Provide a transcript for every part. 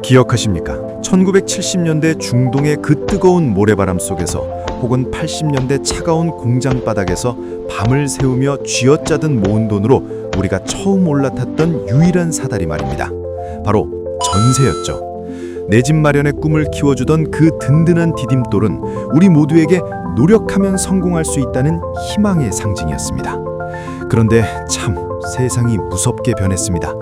기억하십니까? 1970년대 중동의 그 뜨거운 모래바람 속에서 혹은 80년대 차가운 공장 바닥에서 밤을 새우며 쥐어짜든 모은 돈으로 우리가 처음 올라탔던 유일한 사다리 말입니다. 바로 전세였죠. 내 집 마련의 꿈을 키워주던 그 든든한 디딤돌은 우리 모두에게 노력하면 성공할 수 있다는 희망의 상징이었습니다. 그런데 참 세상이 무섭게 변했습니다.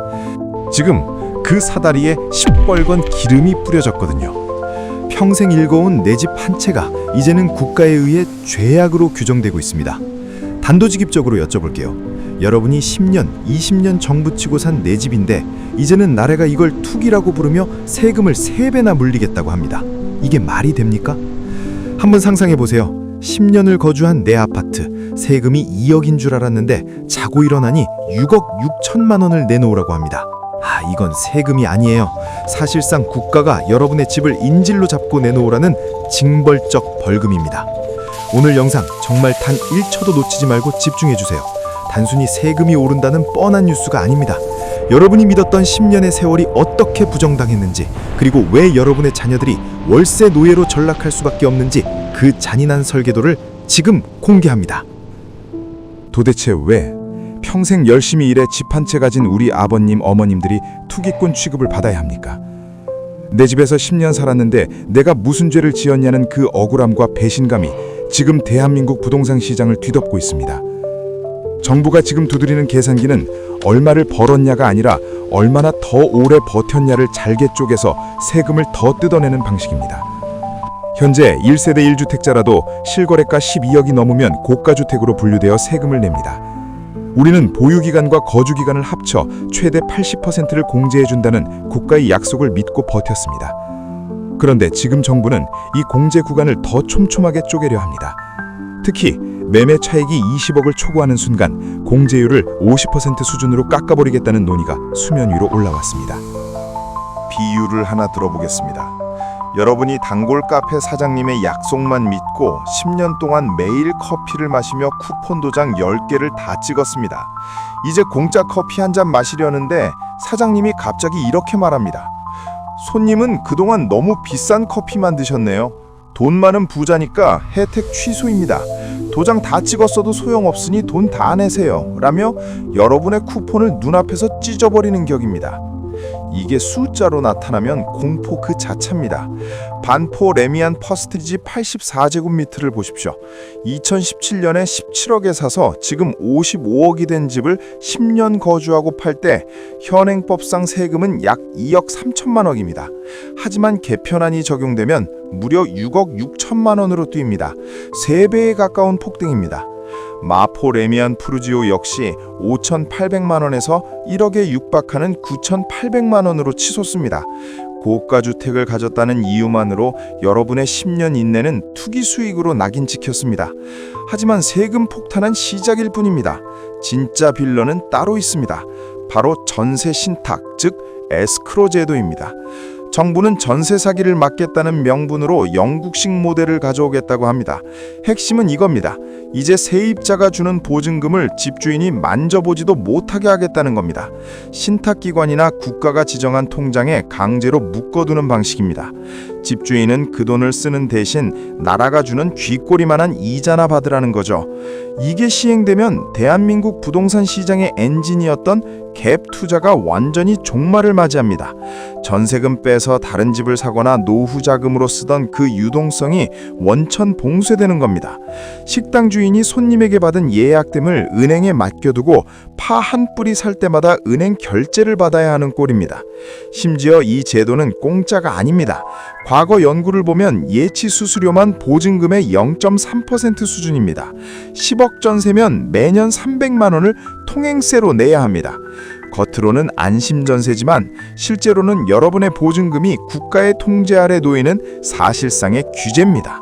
지금 그 사다리에 시뻘건 기름이 뿌려졌거든요. 평생 일궈온 내 집 한 채가 이제는 국가에 의해 죄악으로 규정되고 있습니다. 단도직입적으로 여쭤볼게요. 여러분이 10년, 20년 정부치고 산 내 집인데 이제는 나라가 이걸 투기라고 부르며 세금을 3배나 물리겠다고 합니다. 이게 말이 됩니까? 한번 상상해 보세요. 10년을 거주한 내 아파트, 세금이 2억인 줄 알았는데 자고 일어나니 6억 6천만 원을 내놓으라고 합니다. 이건 세금이 아니에요. 사실상 국가가 여러분의 집을 인질로 잡고 내놓으라는 징벌적 벌금입니다. 오늘 영상 정말 단 1초도 놓치지 말고 집중해주세요. 단순히 세금이 오른다는 뻔한 뉴스가 아닙니다. 여러분이 믿었던 10년의 세월이 어떻게 부정당했는지, 그리고 왜 여러분의 자녀들이 월세 노예로 전락할 수밖에 없는지 그 잔인한 설계도를 지금 공개합니다. 도대체 왜 평생 열심히 일해 집 한 채 가진 우리 아버님, 어머님들이 투기꾼 취급을 받아야 합니까? 내 집에서 10년 살았는데 내가 무슨 죄를 지었냐는 그 억울함과 배신감이 지금 대한민국 부동산 시장을 뒤덮고 있습니다. 정부가 지금 두드리는 계산기는 얼마를 벌었냐가 아니라 얼마나 더 오래 버텼냐를 잘게 쪼개서 세금을 더 뜯어내는 방식입니다. 현재 1세대 1주택자라도 실거래가 12억이 넘으면 고가주택으로 분류되어 세금을 냅니다. 우리는 보유기간과 거주기간을 합쳐 최대 80%를 공제해준다는 국가의 약속을 믿고 버텼습니다. 그런데 지금 정부는 이 공제 구간을 더 촘촘하게 쪼개려 합니다. 특히 매매 차익이 20억을 초과하는 순간 공제율을 50% 수준으로 깎아버리겠다는 논의가 수면 위로 올라왔습니다. 비유를 하나 들어보겠습니다. 여러분이 단골 카페 사장님의 약속만 믿고 10년 동안 매일 커피를 마시며 쿠폰 도장 10개를 다 찍었습니다. 이제 공짜 커피 한 잔 마시려는데 사장님이 갑자기 이렇게 말합니다. 손님은 그동안 너무 비싼 커피만 드셨네요. 돈 많은 부자니까 혜택 취소입니다. 도장 다 찍었어도 소용없으니 돈 다 내세요. 라며 여러분의 쿠폰을 눈앞에서 찢어버리는 격입니다. 이게 숫자로 나타나면 공포 그 자체입니다. 반포 레미안 퍼스트리지 84제곱미터를 보십시오. 2017년에 17억에 사서 지금 55억이 된 집을 10년 거주하고 팔 때 현행법상 세금은 약 2억 3천만 원입니다. 하지만 개편안이 적용되면 무려 6억 6천만 원으로 뜁니다. 3배에 가까운 폭등입니다. 마포 레미안 푸르지오 역시 5,800만 원에서 1억에 육박하는 9,800만 원으로 치솟습니다. 고가 주택을 가졌다는 이유만으로 여러분의 10년 인내는 투기 수익으로 낙인 찍혔습니다. 하지만 세금 폭탄은 시작일 뿐입니다. 진짜 빌런은 따로 있습니다. 바로 전세 신탁, 즉 에스크로 제도입니다. 정부는 전세 사기를 막겠다는 명분으로 영국식 모델을 가져오겠다고 합니다. 핵심은 이겁니다. 이제 세입자가 주는 보증금을 집주인이 만져보지도 못하게 하겠다는 겁니다. 신탁기관이나 국가가 지정한 통장에 강제로 묶어두는 방식입니다. 집주인은 그 돈을 쓰는 대신 나라가 주는 쥐꼬리만한 이자나 받으라는 거죠. 이게 시행되면 대한민국 부동산 시장의 엔진이었던 갭 투자가 완전히 종말을 맞이합니다. 전세금 빼서 다른 집을 사거나 노후 자금으로 쓰던 그 유동성이 원천 봉쇄되는 겁니다. 식당 주인이 손님에게 받은 예약금을 은행에 맡겨두고 파 한 뿌리 살 때마다 은행 결제를 받아야 하는 꼴입니다. 심지어 이 제도는 공짜가 아닙니다. 과거 연구를 보면 예치 수수료만 보증금의 0.3% 수준입니다. 10억 전세면 매년 300만 원을 통행세로 내야 합니다. 겉으로는 안심전세지만 실제로는 여러분의 보증금이 국가의 통제 아래 놓이는 사실상의 규제입니다.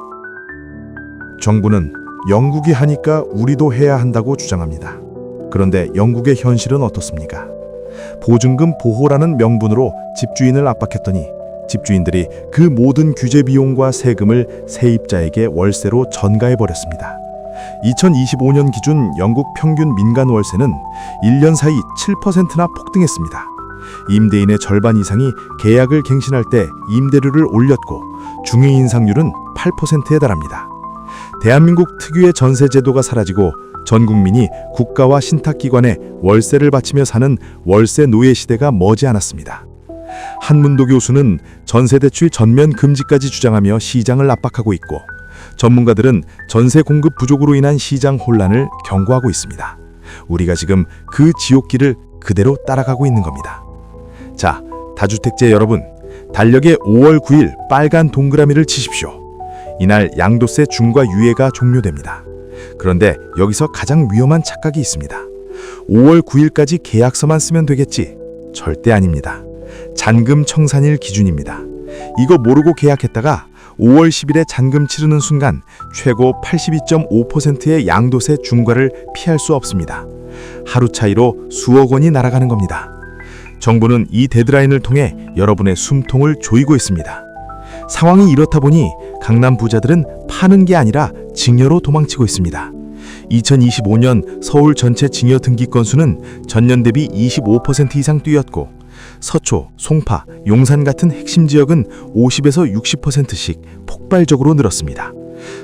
정부는 영국이 하니까 우리도 해야 한다고 주장합니다. 그런데 영국의 현실은 어떻습니까? 보증금 보호라는 명분으로 집주인을 압박했더니 집주인들이 그 모든 규제 비용과 세금을 세입자에게 월세로 전가해버렸습니다. 2025년 기준 영국 평균 민간 월세는 1년 사이 7%나 폭등했습니다. 임대인의 절반 이상이 계약을 갱신할 때 임대료를 올렸고 중위 인상률은 8%에 달합니다. 대한민국 특유의 전세 제도가 사라지고 전 국민이 국가와 신탁기관에 월세를 바치며 사는 월세 노예 시대가 머지않았습니다. 한문도 교수는 전세 대출 전면 금지까지 주장하며 시장을 압박하고 있고, 전문가들은 전세 공급 부족으로 인한 시장 혼란을 경고하고 있습니다. 우리가 지금 그 지옥길을 그대로 따라가고 있는 겁니다. 자, 다주택자 여러분, 달력에 5월 9일 빨간 동그라미를 치십시오. 이날 양도세 중과 유예가 종료됩니다. 그런데 여기서 가장 위험한 착각이 있습니다. 5월 9일까지 계약서만 쓰면 되겠지? 절대 아닙니다. 잔금 청산일 기준입니다. 이거 모르고 계약했다가 5월 10일에 잔금 치르는 순간 최고 82.5%의 양도세 중과를 피할 수 없습니다. 하루 차이로 수억 원이 날아가는 겁니다. 정부는 이 데드라인을 통해 여러분의 숨통을 조이고 있습니다. 상황이 이렇다 보니 강남 부자들은 파는 게 아니라 증여로 도망치고 있습니다. 2025년 서울 전체 증여 등기 건수는 전년 대비 25% 이상 뛰었고, 서초, 송파, 용산 같은 핵심 지역은 50에서 60%씩 폭발적으로 늘었습니다.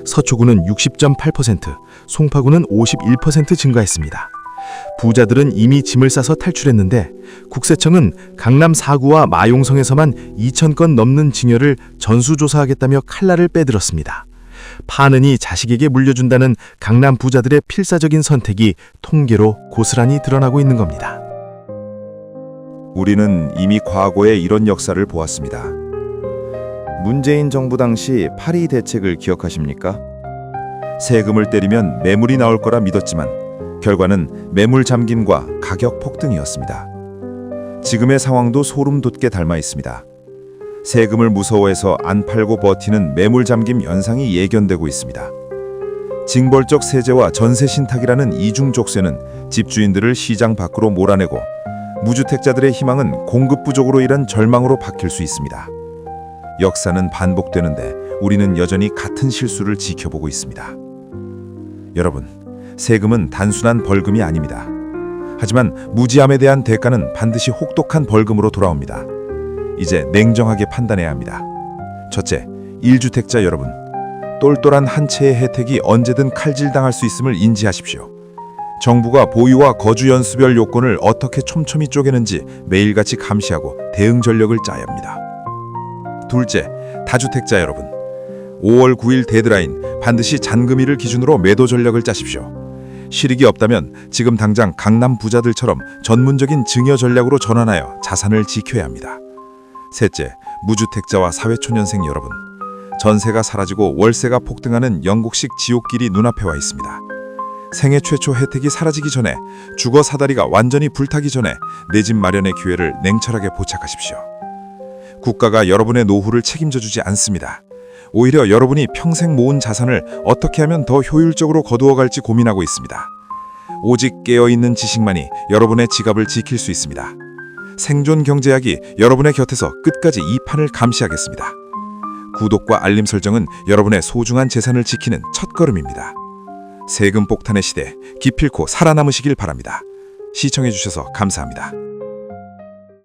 서초구는 60.8%, 송파구는 51% 증가했습니다. 부자들은 이미 짐을 싸서 탈출했는데 국세청은 강남 4구와 마용성에서만 2,000건 넘는 증여를 전수조사하겠다며 칼날을 빼들었습니다. 파느니 자식에게 물려준다는 강남 부자들의 필사적인 선택이 통계로 고스란히 드러나고 있는 겁니다. 우리는 이미 과거에 이런 역사를 보았습니다. 문재인 정부 당시 파리 대책을 기억하십니까? 세금을 때리면 매물이 나올 거라 믿었지만 결과는 매물 잠김과 가격 폭등이었습니다. 지금의 상황도 소름 돋게 닮아 있습니다. 세금을 무서워해서 안 팔고 버티는 매물 잠김 현상이 예견되고 있습니다. 징벌적 세제와 전세 신탁이라는 이중 족쇄는 집주인들을 시장 밖으로 몰아내고 무주택자들의 희망은 공급 부족으로 인한 절망으로 바뀔 수 있습니다. 역사는 반복되는데 우리는 여전히 같은 실수를 지켜보고 있습니다. 여러분, 세금은 단순한 벌금이 아닙니다. 하지만 무지함에 대한 대가는 반드시 혹독한 벌금으로 돌아옵니다. 이제 냉정하게 판단해야 합니다. 첫째, 1주택자 여러분, 똘똘한 한 채의 혜택이 언제든 칼질당할 수 있음을 인지하십시오. 정부가 보유와 거주 연수별 요건을 어떻게 촘촘히 쪼개는지 매일같이 감시하고 대응 전력을 짜야 합니다. 둘째, 다주택자 여러분, 5월 9일 데드라인 반드시 잔금일을 기준으로 매도 전략을 짜십시오. 실익이 없다면 지금 당장 강남 부자들처럼 전문적인 증여 전략으로 전환하여 자산을 지켜야 합니다. 셋째, 무주택자와 사회초년생 여러분, 전세가 사라지고 월세가 폭등하는 영국식 지옥길이 눈앞에 와 있습니다. 생애 최초 혜택이 사라지기 전에, 주거 사다리가 완전히 불타기 전에 내 집 마련의 기회를 냉철하게 포착하십시오. 국가가 여러분의 노후를 책임져 주지 않습니다. 오히려 여러분이 평생 모은 자산을 어떻게 하면 더 효율적으로 거두어 갈지 고민하고 있습니다. 오직 깨어있는 지식만이 여러분의 지갑을 지킬 수 있습니다. 생존 경제학이 여러분의 곁에서 끝까지 이 판을 감시하겠습니다. 구독과 알림 설정은 여러분의 소중한 재산을 지키는 첫걸음입니다. 세금 폭탄의 시대 기필코 살아남으시길 바랍니다. 시청해주셔서 감사합니다.